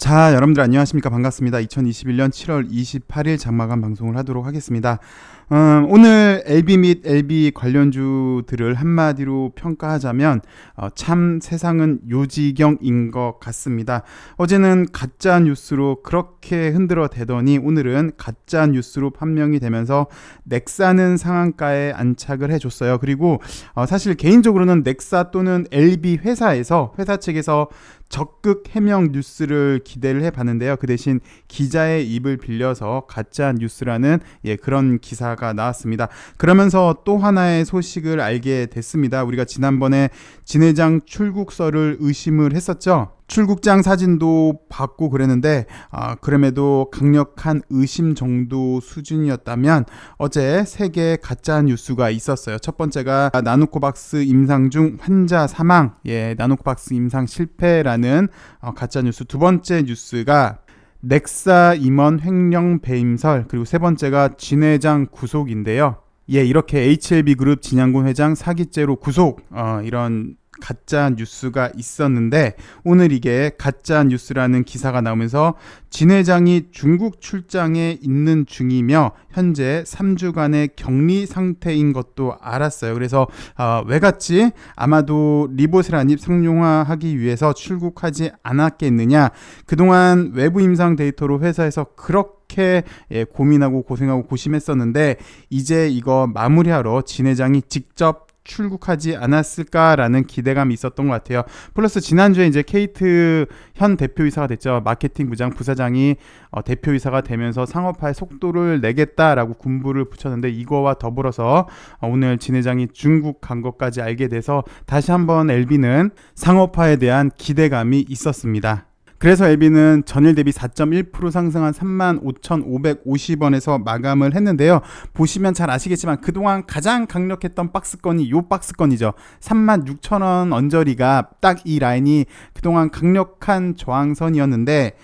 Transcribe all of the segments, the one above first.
자, 여러분들 안녕하십니까? 반갑습니다. 2021년 7월 28일 장마감 방송을 하도록 하겠습니다. 오늘 LB 및 LB 관련주들을 한마디로 평가하자면 참 세상은 요지경인 것 같습니다. 어제는 가짜 뉴스로 그렇게 흔들어 대더니 오늘은 가짜 뉴스로 판명이 되면서 넥사는 상한가에 안착을 해줬어요. 그리고 사실 개인적으로는 넥사 또는 LB 회사 측에서 적극 해명 뉴스를 기대를 해봤는데요. 그 대신 기자의 입을 빌려서 가짜 뉴스라는 그런 기사가 나왔습니다. 그러면서 또 하나의 소식을 알게 됐습니다. 우리가 지난번에 진 회장 출국설을 의심을 했었죠. 출국장 사진도 받고 그랬는데 그럼에도 강력한 의심 정도 수준이었다면 어제 3개의 가짜 뉴스가 있었어요. 첫 번째가 나노코박스 임상 중 환자 사망, 나노코박스 임상 실패라는 가짜 뉴스. 두 번째 뉴스가 넥사 임원 횡령 배임설, 그리고 세 번째가 진 회장 구속인데요. 이렇게 HLB 그룹 진양군 회장 사기죄로 구속, 이런 가짜 뉴스가 있었는데 오늘 이게 가짜 뉴스라는 기사가 나오면서 진 회장이 중국 출장에 있는 중이며 현재 3주간의 격리 상태인 것도 알았어요. 그래서 왜 갔지? 아마도 리보세라닙 상용화하기 위해서 출국하지 않았겠느냐. 그동안 외부 임상 데이터로 회사에서 그렇게 고민하고 고생하고 고심했었는데 이제 이거 마무리하러 진 회장이 직접 출국하지 않았을까라는 기대감이 있었던 것 같아요. 플러스 지난주에 이제 케이트 현 대표이사가 됐죠. 마케팅 부장 부사장이 대표이사가 되면서 상업화의 속도를 내겠다라고 군부를 붙였는데 이거와 더불어서 오늘 진 회장이 중국 간 것까지 알게 돼서 다시 한번 LB는 상업화에 대한 기대감이 있었습니다. 그래서 LB는 전일 대비 4.1% 상승한 35,550원에서 마감을 했는데요. 보시면 잘 아시겠지만 그동안 가장 강력했던 박스권이 요 박스권이죠. 36,000원 언저리가 딱 이 라인이 그동안 강력한 저항선이었는데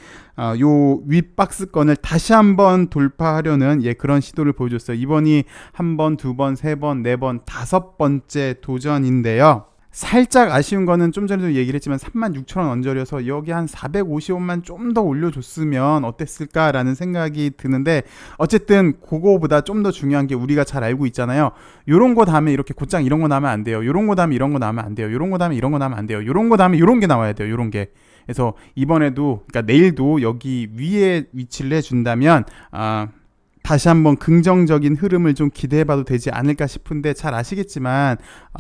요 윗박스권을 다시 한번 돌파하려는 그런 시도를 보여줬어요. 이번이 한 번, 두 번, 세 번, 네 번, 5번째 도전인데요. 살짝 아쉬운 거는 좀 전에도 얘기를 했지만 36,000원 언저리여서 여기 한 450원만 좀 더 올려줬으면 어땠을까라는 생각이 드는데 어쨌든 그거보다 좀 더 중요한 게 우리가 잘 알고 있잖아요. 요런 거 다음에 이렇게 곧장 이런 거 나오면 안 돼요. 요런 거 다음에 이런 거 나오면 안 돼요. 요런 거 다음에 이런 거 나오면 안 돼요. 요런 거 다음에 요런 게 나와야 돼요. 요런 게. 그래서 이번에도 그러니까 내일도 여기 위에 위치를 해준다면 다시 한번 긍정적인 흐름을 좀 기대해봐도 되지 않을까 싶은데 잘 아시겠지만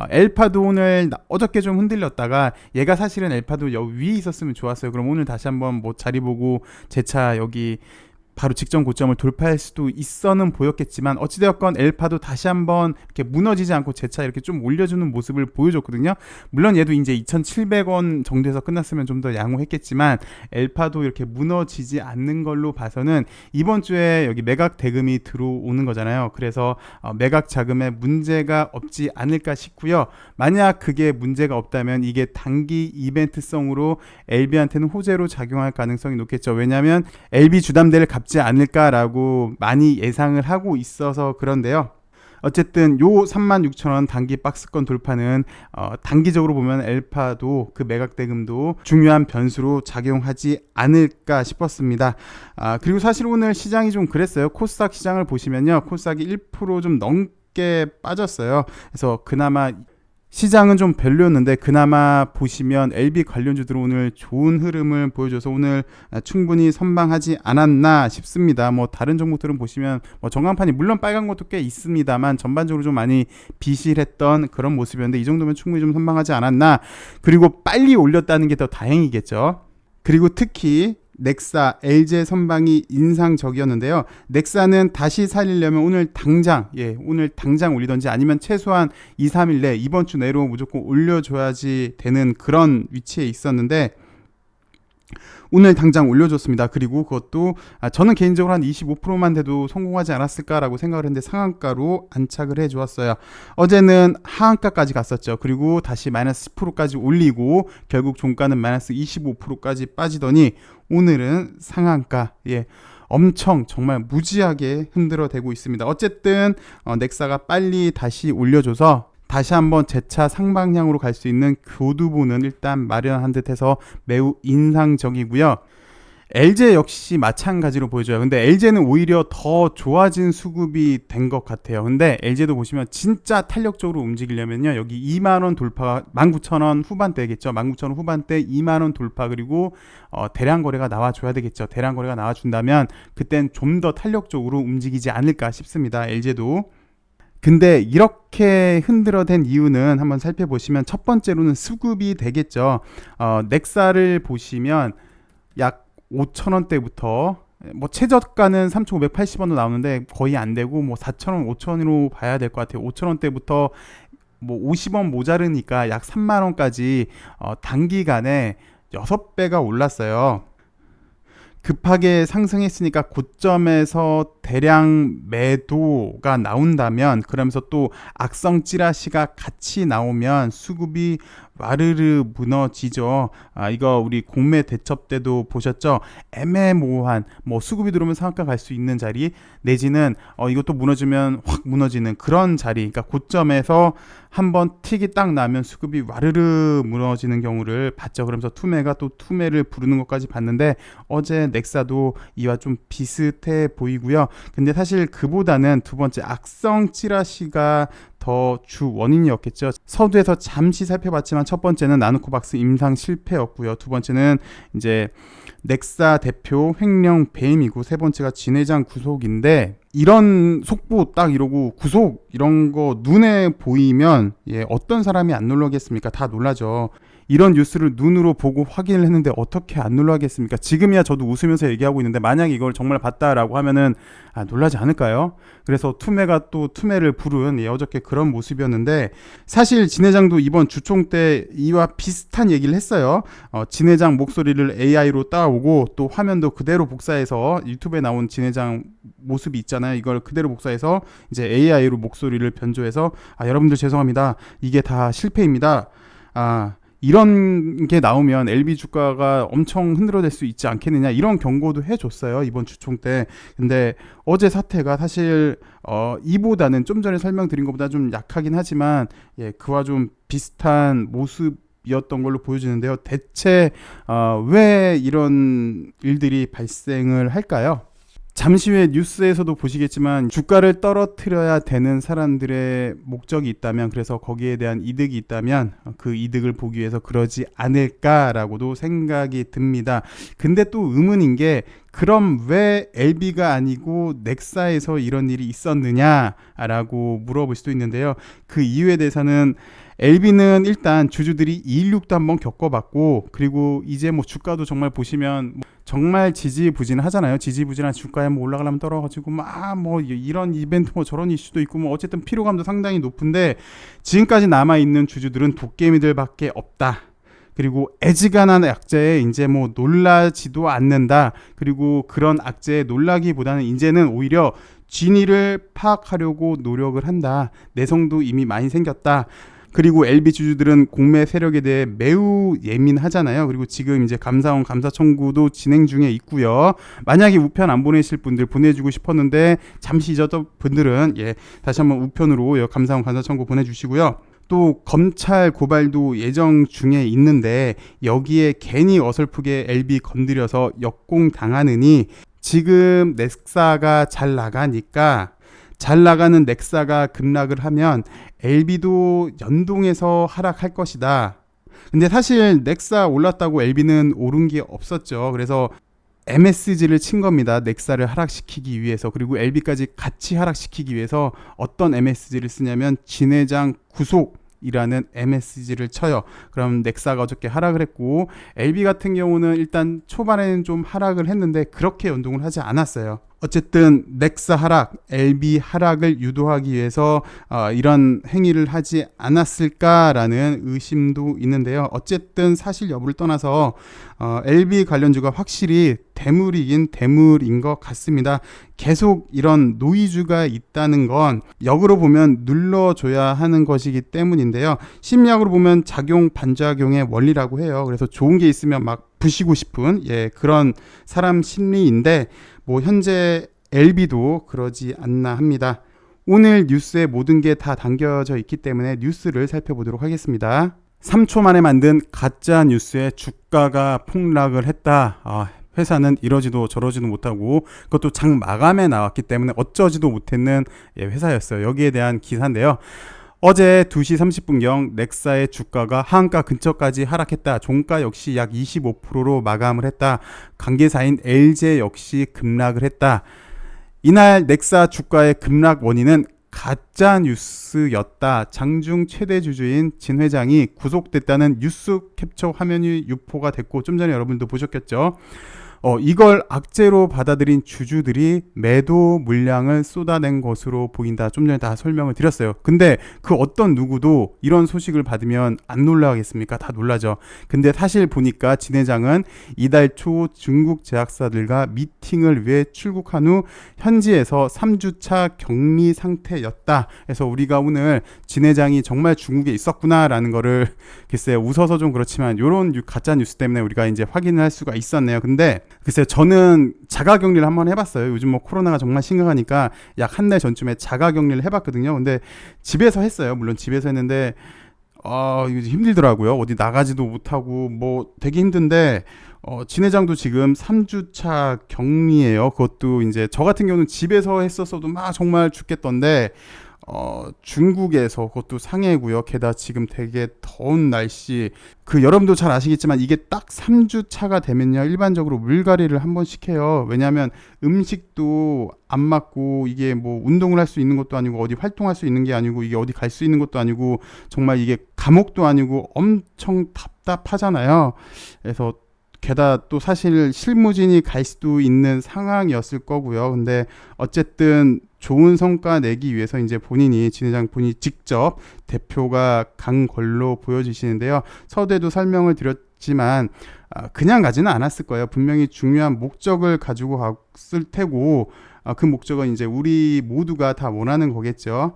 엘파도 오늘 어저께 좀 흔들렸다가 얘가 사실은 엘파도 여기 위에 있었으면 좋았어요. 그럼 오늘 다시 한번 뭐 자리 보고 재차 여기 바로 직전 고점을 돌파할 수도 있어는 보였겠지만 어찌되었건 엘파도 다시 한번 이렇게 무너지지 않고 재차 이렇게 좀 올려주는 모습을 보여줬거든요. 물론 얘도 이제 2,700원 정도에서 끝났으면 좀 더 양호했겠지만 엘파도 이렇게 무너지지 않는 걸로 봐서는 이번 주에 여기 매각 대금이 들어오는 거잖아요. 그래서 매각 자금에 문제가 없지 않을까 싶고요. 만약 그게 문제가 없다면 이게 단기 이벤트성으로 LB한테는 호재로 작용할 가능성이 높겠죠. 왜냐하면 LB 주담대를 갚지 않을까라고 많이 예상을 하고 있어서 그런데요. 어쨌든 요 36,000원 단기 박스권 돌파는 단기적으로 보면 엘파도 그 매각 대금도 중요한 변수로 작용하지 않을까 싶었습니다. 그리고 사실 오늘 시장이 좀 그랬어요. 코스닥 시장을 보시면요. 코스닥이 1% 좀 넘게 빠졌어요. 그래서 그나마 시장은 좀 별로였는데 그나마 보시면 LB 관련주들은 오늘 좋은 흐름을 보여줘서 오늘 충분히 선방하지 않았나 싶습니다. 뭐 다른 종목들은 보시면 뭐 전광판이 물론 빨간 것도 꽤 있습니다만 전반적으로 좀 많이 비실했던 그런 모습이었는데 이 정도면 충분히 좀 선방하지 않았나. 그리고 빨리 올렸다는 게 더 다행이겠죠. 그리고 특히 넥사, LG 선방이 인상적이었는데요. 넥사는 다시 살리려면 오늘 당장 올리던지 아니면 최소한 2, 3일 내 이번 주 내로 무조건 올려줘야지 되는 그런 위치에 있었는데 오늘 당장 올려줬습니다. 그리고 그것도 저는 개인적으로 한 25%만 돼도 성공하지 않았을까라고 생각을 했는데 상한가로 안착을 해주었어요. 어제는 하한가까지 갔었죠. 그리고 다시 마이너스 10%까지 올리고 결국 종가는 마이너스 25%까지 빠지더니 오늘은 상한가 엄청 정말 무지하게 흔들어대고 있습니다. 어쨌든 넥사가 빨리 다시 올려줘서 다시 한번 재차 상방향으로 갈 수 있는 교두보는 일단 마련한 듯해서 매우 인상적이고요. LG 역시 마찬가지로 보여줘요. 근데 LG는 오히려 더 좋아진 수급이 된 것 같아요. 근데 LG도 보시면 진짜 탄력적으로 움직이려면요, 여기 2만원 돌파, 19,000원 후반대겠죠. 19,000원 후반대 2만원 돌파, 그리고 대량 거래가 나와줘야 되겠죠. 대량 거래가 나와준다면 그땐 좀 더 탄력적으로 움직이지 않을까 싶습니다. LG도. 근데 이렇게 흔들어댄 이유는 한번 살펴보시면, 첫 번째로는 수급이 되겠죠. 넥사를 보시면 약 5,000원대부터 뭐 최저가는 3,580원도 나오는데 거의 안 되고, 뭐 4,000원, 5,000원으로 봐야 될 것 같아요. 5,000원대부터 뭐 50원 모자르니까 약 3만 원까지 단기간에 6배가 올랐어요. 급하게 상승했으니까 고점에서 대량 매도가 나온다면, 그러면서 또 악성 찌라시가 같이 나오면 수급이 와르르 무너지죠. 이거 우리 공매 대첩 때도 보셨죠? 애매모호한 뭐 수급이 들어오면 상한가 갈 수 있는 자리, 내지는 이것도 무너지면 확 무너지는 그런 자리, 그러니까 고점에서 한번 틱이 딱 나면 수급이 와르르 무너지는 경우를 봤죠. 그러면서 투매가 또 투매를 부르는 것까지 봤는데, 어제 넥사도 이와 좀 비슷해 보이고요. 근데 사실 그보다는 두 번째 악성 찌라시가 더 주 원인이었겠죠. 서두에서 잠시 살펴봤지만, 첫 번째는 나노코박스 임상 실패였고요. 두 번째는 이제 넥사 대표 횡령 배임이고, 세 번째가 진회장 구속인데, 이런 속보 딱 이러고 구속 이런 거 눈에 보이면 어떤 사람이 안 놀라겠습니까? 다 놀라죠. 이런 뉴스를 눈으로 보고 확인을 했는데 어떻게 안 놀라겠습니까? 지금이야 저도 웃으면서 얘기하고 있는데, 만약에 이걸 정말 봤다라고 하면은 놀라지 않을까요? 그래서 투매가 또 투매를 부른 어저께 그런 모습이었는데, 사실 진 회장도 이번 주총 때 이와 비슷한 얘기를 했어요. 진 회장 목소리를 AI로 따오고 또 화면도 그대로 복사해서, 유튜브에 나온 진 회장 모습이 있잖아요. 이걸 그대로 복사해서 이제 AI로 목소리를 변조해서 여러분들 죄송합니다. 이게 다 실패입니다. 이런 게 나오면 LB 주가가 엄청 흔들어질 수 있지 않겠느냐, 이런 경고도 해줬어요, 이번 주총 때. 근데 어제 사태가 사실 이보다는, 좀 전에 설명드린 것보다 좀 약하긴 하지만 그와 좀 비슷한 모습이었던 걸로 보여지는데요. 대체 왜 이런 일들이 발생을 할까요? 잠시 후에 뉴스에서도 보시겠지만, 주가를 떨어뜨려야 되는 사람들의 목적이 있다면, 그래서 거기에 대한 이득이 있다면 그 이득을 보기 위해서 그러지 않을까라고도 생각이 듭니다. 근데 또 의문인 게, 그럼 왜 LB가 아니고 넥사에서 이런 일이 있었느냐라고 물어볼 수도 있는데요. 그 이유에 대해서는, LB는 일단 주주들이 216도 한번 겪어봤고, 그리고 이제 뭐 주가도 정말 보시면 정말 지지부진하잖아요. 지지부진한 주가에 뭐 올라가려면 떨어가지고 뭐 이런 이벤트 뭐 저런 이슈도 있고, 뭐 어쨌든 피로감도 상당히 높은데, 지금까지 남아있는 주주들은 도깨미들밖에 없다. 그리고 애지간한 악재에 이제 뭐 놀라지도 않는다. 그리고 그런 악재에 놀라기보다는 이제는 오히려 진위를 파악하려고 노력을 한다. 내성도 이미 많이 생겼다. 그리고 LB 주주들은 공매 세력에 대해 매우 예민하잖아요. 그리고 지금 이제 감사원 감사 청구도 진행 중에 있고요. 만약에 우편 안 보내실 분들, 보내주고 싶었는데 잠시 잊었던 분들은 다시 한번 우편으로 감사원 감사 청구 보내주시고요. 또 검찰 고발도 예정 중에 있는데, 여기에 괜히 어설프게 LB 건드려서 역공당하느니, 지금 넥사가 잘 나가니까, 잘 나가는 넥사가 급락을 하면 LB도 연동해서 하락할 것이다. 근데 사실 넥사 올랐다고 LB는 오른 게 없었죠. 그래서 MSG를 친 겁니다. 넥사를 하락시키기 위해서. 그리고 LB까지 같이 하락시키기 위해서 어떤 MSG를 쓰냐면 진회장 구속이라는 MSG를 쳐요. 그럼 넥사가 어저께 하락을 했고, LB 같은 경우는 일단 초반에는 좀 하락을 했는데 그렇게 연동을 하지 않았어요. 어쨌든 넥사 하락, LB 하락을 유도하기 위해서 이런 행위를 하지 않았을까라는 의심도 있는데요. 어쨌든 사실 여부를 떠나서 LB 관련주가 확실히 대물이긴 대물인 것 같습니다. 계속 이런 노이주가 있다는 건 역으로 보면 눌러줘야 하는 것이기 때문인데요. 심리학으로 보면 작용 반작용의 원리라고 해요. 그래서 좋은 게 있으면 막 부시고 싶은 그런 사람 심리인데, 뭐 현재 LB도 그러지 않나 합니다. 오늘 뉴스에 모든 게 다 담겨져 있기 때문에 뉴스를 살펴보도록 하겠습니다. 3초 만에 만든 가짜 뉴스에 주가가 폭락을 했다. 회사는 이러지도 저러지도 못하고 그것도 장 마감에 나왔기 때문에 어쩌지도 못했는 회사였어요. 여기에 대한 기사인데요. 어제 2시 30분경 넥사의 주가가 하한가 근처까지 하락했다. 종가 역시 약 25%로 마감을 했다. 관계사인 LG 역시 급락을 했다. 이날 넥사 주가의 급락 원인은 가짜 뉴스였다. 장중 최대 주주인 진 회장이 구속됐다는 뉴스 캡처 화면이 유포가 됐고, 좀 전에 여러분도 보셨겠죠. 이걸 악재로 받아들인 주주들이 매도 물량을 쏟아낸 것으로 보인다. 좀 전에 다 설명을 드렸어요. 근데 그 어떤 누구도 이런 소식을 받으면 안 놀라겠습니까? 다 놀라죠. 근데 사실 보니까 진 회장은 이달 초 중국 제약사들과 미팅을 위해 출국한 후 현지에서 3주차 격리 상태였다. 그래서 우리가 오늘 진 회장이 정말 중국에 있었구나라는 거를 글쎄요, 웃어서 좀 그렇지만 이런 가짜 뉴스 때문에 우리가 이제 확인을 할 수가 있었네요. 근데 글쎄요, 저는 자가격리를 한번 해봤어요. 요즘 뭐 코로나가 정말 심각하니까 약 한 달 전쯤에 자가격리를 해봤거든요. 근데 집에서 했어요. 물론 집에서 했는데 이거 힘들더라고요. 어디 나가지도 못하고 뭐 되게 힘든데 진 회장도 지금 3주차 격리예요. 그것도 이제 저 같은 경우는 집에서 했었어도 막 정말 죽겠던데 중국에서, 그것도 상해고요. 게다가 지금 되게 더운 날씨, 여러분도 잘 아시겠지만 이게 딱 3주 차가 되면요, 일반적으로 물갈이를 한 번씩 해요. 왜냐하면 음식도 안 맞고, 이게 뭐 운동을 할 수 있는 것도 아니고 어디 활동할 수 있는 게 아니고 이게 어디 갈 수 있는 것도 아니고 정말 이게 감옥도 아니고 엄청 답답하잖아요. 그래서 게다가 또 사실 실무진이 갈 수도 있는 상황이었을 거고요. 근데 어쨌든 좋은 성과 내기 위해서 이제 본인이, 진 회장 본인이 직접 대표가 간 걸로 보여지시는데요. 서두에도 설명을 드렸지만 그냥 가지는 않았을 거예요. 분명히 중요한 목적을 가지고 갔을 테고, 그 목적은 이제 우리 모두가 다 원하는 거겠죠.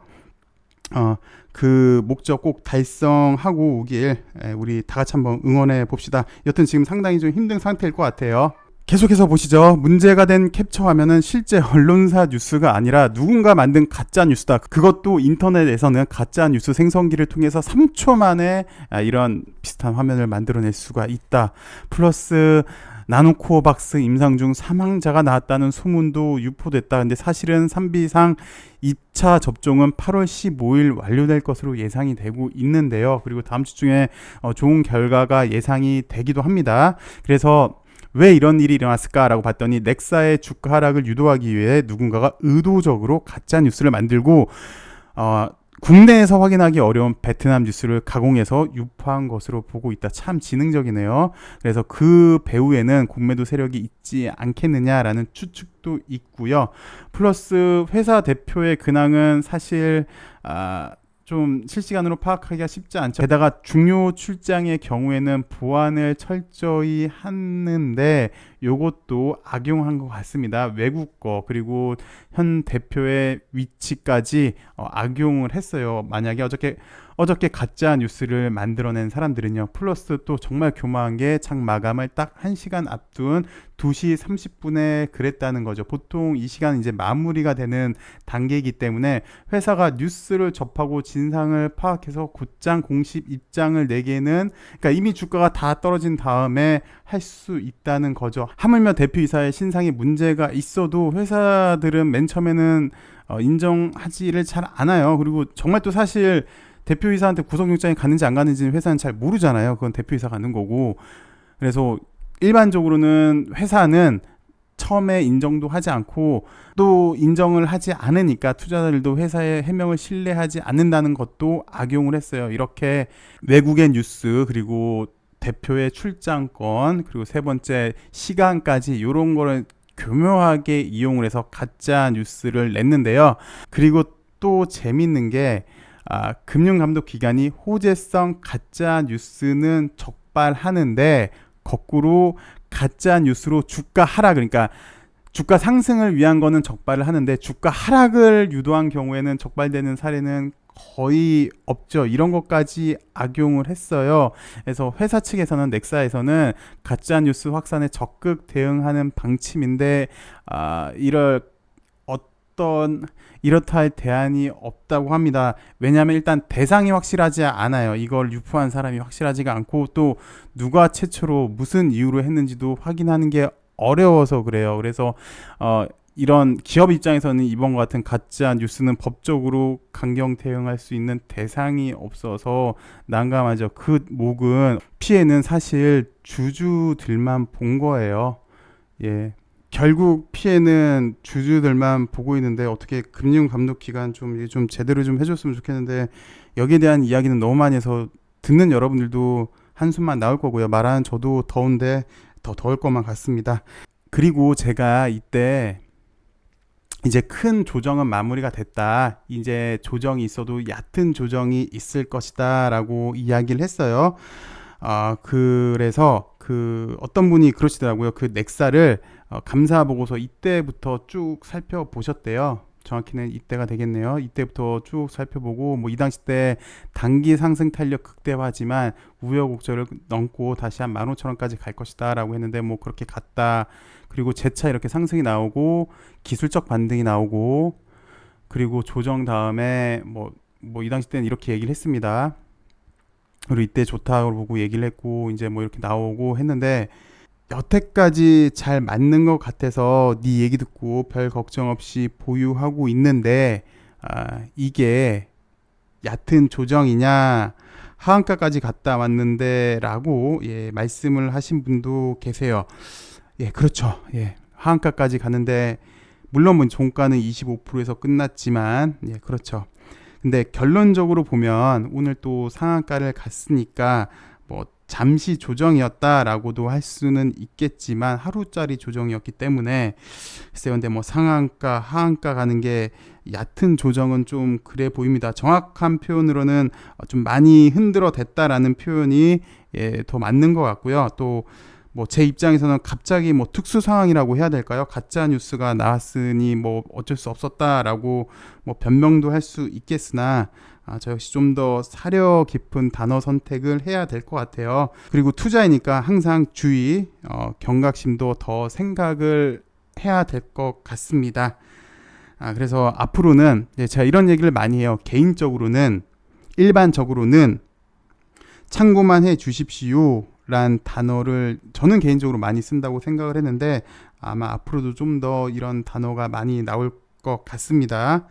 그 목적 꼭 달성하고 오길 우리 다 같이 한번 응원해 봅시다. 여튼 지금 상당히 좀 힘든 상태일 것 같아요. 계속해서 보시죠. 문제가 된 캡처 화면은 실제 언론사 뉴스가 아니라 누군가 만든 가짜 뉴스다. 그것도 인터넷에서는 가짜 뉴스 생성기를 통해서 3초 만에 이런 비슷한 화면을 만들어낼 수가 있다. 플러스 나노코어 박스 임상 중 사망자가 나왔다는 소문도 유포됐다. 근데 사실은 3비상 2차 접종은 8월 15일 완료될 것으로 예상이 되고 있는데요. 그리고 다음 주 중에 좋은 결과가 예상이 되기도 합니다. 그래서 왜 이런 일이 일어났을까라고 봤더니 넥사의 주가 하락을 유도하기 위해 누군가가 의도적으로 가짜 뉴스를 만들고 국내에서 확인하기 어려운 베트남 뉴스를 가공해서 유포한 것으로 보고 있다. 참 지능적이네요. 그래서 그 배후에는 공매도 세력이 있지 않겠느냐라는 추측도 있고요. 플러스 회사 대표의 근황은 사실 좀 실시간으로 파악하기가 쉽지 않죠. 게다가 중요 출장의 경우에는 보안을 철저히 하는데 요것도 악용한 것 같습니다. 외국 거, 그리고 현 대표의 위치까지 악용을 했어요. 만약에 어저께 가짜 뉴스를 만들어낸 사람들은요. 플러스 또 정말 교묘한 게 장 마감을 딱 1시간 앞둔 2시 30분에 그랬다는 거죠. 보통 이 시간 이제 마무리가 되는 단계이기 때문에 회사가 뉴스를 접하고 진상을 파악해서 곧장 공식 입장을 내기에는, 그러니까 이미 주가가 다 떨어진 다음에 할 수 있다는 거죠. 하물며 대표이사의 신상에 문제가 있어도 회사들은 맨 처음에는 인정하지를 잘 않아요. 그리고 정말 또 사실 대표이사한테 구속영장이 가는지 안 가는지는 회사는 잘 모르잖아요. 그건 대표이사가 가는 거고. 그래서 일반적으로는 회사는 처음에 인정도 하지 않고 또 인정을 하지 않으니까 투자자들도 회사의 해명을 신뢰하지 않는다는 것도 악용을 했어요. 이렇게 외국의 뉴스, 그리고 대표의 출장권, 그리고 세 번째 시간까지 이런 거를 교묘하게 이용을 해서 가짜 뉴스를 냈는데요. 그리고 또 재밌는 게 금융감독기관이 호재성 가짜 뉴스는 적발하는데 거꾸로 가짜 뉴스로 주가 하락, 그러니까 주가 상승을 위한 거는 적발을 하는데 주가 하락을 유도한 경우에는 적발되는 사례는 거의 없죠. 이런 것까지 악용을 했어요. 그래서 회사 측에서는, 넥사에서는 가짜 뉴스 확산에 적극 대응하는 방침인데 이렇다 할 대안이 없다고 합니다. 왜냐하면 일단 대상이 확실하지 않아요. 이걸 유포한 사람이 확실하지가 않고 또 누가 최초로 무슨 이유로 했는지도 확인하는 게 어려워서 그래요. 그래서 이런 기업 입장에서는 이번 같은 가짜 뉴스는 법적으로 강경 대응할 수 있는 대상이 없어서 난감하죠. 그 목은 피해는 사실 주주들만 본 거예요. 예. 결국 피해는 주주들만 보고 있는데 어떻게 금융감독기관 좀 제대로 좀 해줬으면 좋겠는데 여기에 대한 이야기는 너무 많이 해서 듣는 여러분들도 한숨만 나올 거고요. 말하는 저도 더운데 더 더울 것만 같습니다. 그리고 제가 이때 이제 큰 조정은 마무리가 됐다. 이제 조정이 있어도 얕은 조정이 있을 것이다 라고 이야기를 했어요. 그래서 어떤 분이 그러시더라고요. 그 넥사를 감사 보고서 이때부터 쭉 살펴보셨대요. 정확히는 이때가 되겠네요. 이때부터 쭉 살펴보고 뭐 이 당시 때 단기 상승 탄력 극대화지만 우여곡절을 넘고 다시 한 15,000원까지 갈 것이다 라고 했는데 뭐 그렇게 갔다. 그리고 재차 이렇게 상승이 나오고 기술적 반등이 나오고 그리고 조정 다음에 뭐 이 당시 때는 이렇게 얘기를 했습니다. 그리고 이때 좋다고 보고 얘기를 했고 이제 뭐 이렇게 나오고 했는데 여태까지 잘 맞는 것 같아서 네 얘기 듣고 별 걱정 없이 보유하고 있는데 이게 얕은 조정이냐 하한가까지 갔다 왔는데 라고 말씀을 하신 분도 계세요. 그렇죠. 하한가까지 갔는데 물론 뭐 종가는 25%에서 끝났지만 그렇죠. 근데 결론적으로 보면 오늘 또 상한가를 갔으니까 뭐 잠시 조정이었다라고도 할 수는 있겠지만 하루짜리 조정이었기 때문에 글쎄요. 근데 뭐 상한가 하한가 가는 게 얕은 조정은 좀 그래 보입니다. 정확한 표현으로는 좀 많이 흔들어 댔다라는 표현이 더 맞는 것 같고요. 또 뭐 제 입장에서는 갑자기 뭐 특수 상황이라고 해야 될까요? 가짜 뉴스가 나왔으니 뭐 어쩔 수 없었다라고 뭐 변명도 할 수 있겠으나 저 역시 좀 더 사려 깊은 단어 선택을 해야 될 것 같아요. 그리고 투자이니까 항상 주의, 경각심도 더 생각을 해야 될 것 같습니다. 그래서 앞으로는 제가 이런 얘기를 많이 해요. 개인적으로는 일반적으로는 참고만 해 주십시오 란 단어를 저는 개인적으로 많이 쓴다고 생각을 했는데 아마 앞으로도 좀 더 이런 단어가 많이 나올 것 같습니다.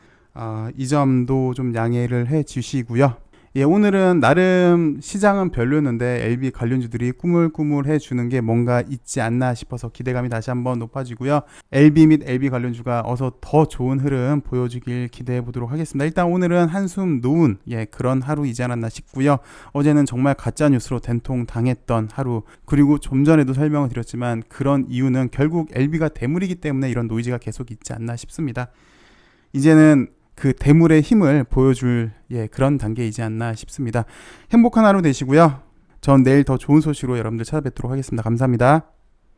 이 점도 좀 양해를 해 주시고요. 오늘은 나름 시장은 별로였는데 LB 관련주들이 꾸물꾸물해 주는 게 뭔가 있지 않나 싶어서 기대감이 다시 한번 높아지고요. LB 및 LB 관련주가 어서 더 좋은 흐름 보여주길 기대해 보도록 하겠습니다. 일단 오늘은 한숨 놓은 그런 하루이지 않았나 싶고요. 어제는 정말 가짜뉴스로 된통 당했던 하루, 그리고 좀 전에도 설명을 드렸지만 그런 이유는 결국 LB가 대물이기 때문에 이런 노이즈가 계속 있지 않나 싶습니다. 이제는 그 대물의 힘을 보여줄 그런 단계이지 않나 싶습니다. 행복한 하루 되시고요. 전 내일 더 좋은 소식으로 여러분들 찾아뵙도록 하겠습니다. 감사합니다.